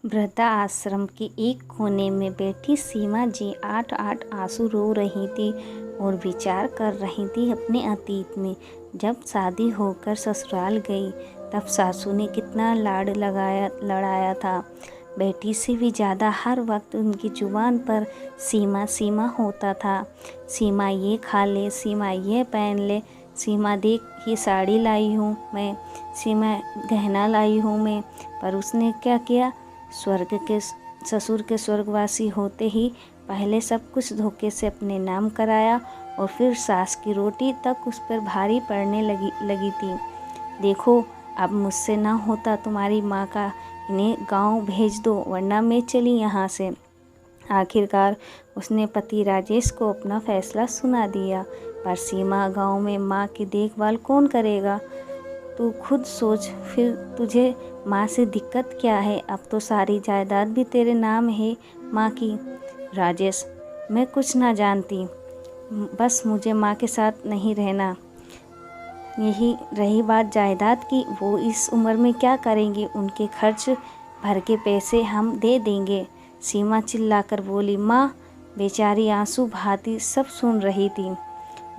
वृद्धा आश्रम के एक कोने में बैठी सीमा जी आठ आंसू रो रही थी और विचार कर रही थी अपने अतीत में। जब शादी होकर ससुराल गई तब सासू ने कितना लाड़ लड़ाया था। बेटी से भी ज़्यादा हर वक्त उनकी जुबान पर सीमा सीमा होता था। सीमा ये खा ले, सीमा ये पहन ले, सीमा देख ये साड़ी लाई हूँ मैं, सीमा गहना लाई हूँ मैं। पर उसने क्या किया? ससुर के स्वर्गवासी होते ही पहले सब कुछ धोखे से अपने नाम कराया और फिर सास की रोटी तक उस पर भारी पड़ने लगी थी। देखो, अब मुझसे ना होता तुम्हारी माँ का, इन्हें गांव भेज दो वरना मैं चली यहाँ से। आखिरकार उसने पति राजेश को अपना फैसला सुना दिया। पर सीमा, गांव में माँ की देखभाल कौन करेगा? तू खुद सोच, फिर तुझे माँ से दिक्कत क्या है? अब तो सारी जायदाद भी तेरे नाम है माँ की। राजेश, मैं कुछ ना जानती, बस मुझे माँ के साथ नहीं रहना। यही रही बात जायदाद की, वो इस उम्र में क्या करेंगी? उनके खर्च भर के पैसे हम दे देंगे। सीमा चिल्लाकर बोली। माँ बेचारी आंसू बहाती सब सुन रही थी।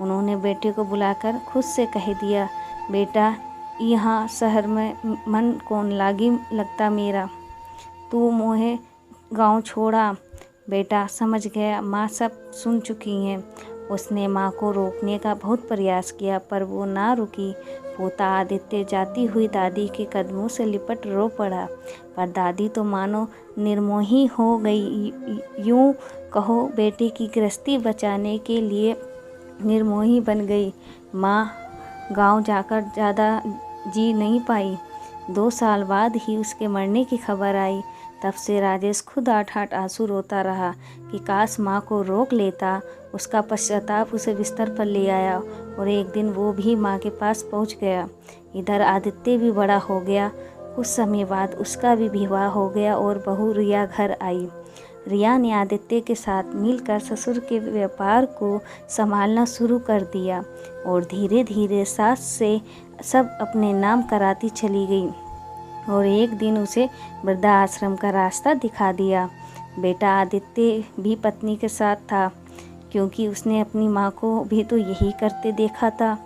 उन्होंने बेटे को बुलाकर खुद से कह दिया, बेटा यहाँ शहर में मन कौन लगता मेरा, तू मोहे गांव छोड़ा। बेटा समझ गया, माँ सब सुन चुकी हैं। उसने माँ को रोकने का बहुत प्रयास किया पर वो ना रुकी। पोता आदित्य जाती हुई दादी के कदमों से लिपट रो पड़ा। पर दादी तो मानो निर्मोही हो गई, यूं कहो बेटे की गृहस्थी बचाने के लिए निर्मोही बन गई। माँ गांव जाकर ज़्यादा जी नहीं पाई। 2 साल बाद ही उसके मरने की खबर आई। तब से राजेश खुद आठ आंसू रोता रहा कि काश माँ को रोक लेता। उसका पश्चाताप उसे बिस्तर पर ले आया और एक दिन वो भी माँ के पास पहुँच गया। इधर आदित्य भी बड़ा हो गया। कुछ समय बाद उसका भी विवाह हो गया और बहू रिया घर आई। रिया ने आदित्य के साथ मिलकर ससुर के व्यापार को संभालना शुरू कर दिया और धीरे धीरे सास से सब अपने नाम कराती चली गई और एक दिन उसे वृद्धा आश्रम का रास्ता दिखा दिया। बेटा आदित्य भी पत्नी के साथ था, क्योंकि उसने अपनी माँ को भी तो यही करते देखा था।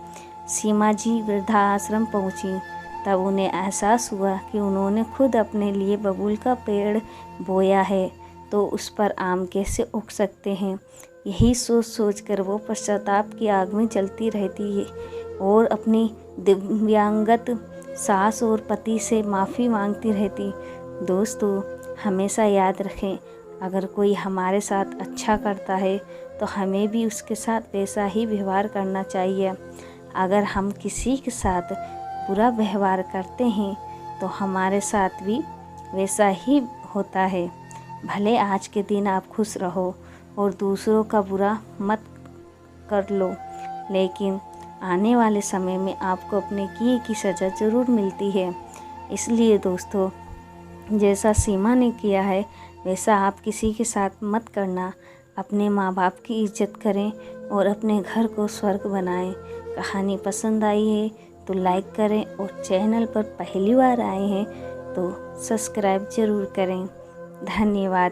सीमा जी वृद्धा आश्रम पहुँची तब उन्हें एहसास हुआ कि उन्होंने खुद अपने लिए बबूल का पेड़ बोया है तो उस पर आम कैसे उग सकते हैं। यही सोच सोच कर वो पश्चाताप की आग में जलती रहती है और अपनी दिव्यांगत सास और पति से माफ़ी मांगती रहती। दोस्तों, हमेशा याद रखें, अगर कोई हमारे साथ अच्छा करता है तो हमें भी उसके साथ वैसा ही व्यवहार करना चाहिए। अगर हम किसी के साथ बुरा व्यवहार करते हैं तो हमारे साथ भी वैसा ही होता है। भले आज के दिन आप खुश रहो और दूसरों का बुरा मत कर लो, लेकिन आने वाले समय में आपको अपने किए की सज़ा ज़रूर मिलती है। इसलिए दोस्तों, जैसा सीमा ने किया है वैसा आप किसी के साथ मत करना। अपने माँ बाप की इज्जत करें और अपने घर को स्वर्ग बनाएं। कहानी पसंद आई है तो लाइक करें और चैनल पर पहली बार आए हैं तो सब्सक्राइब ज़रूर करें। धन्यवाद।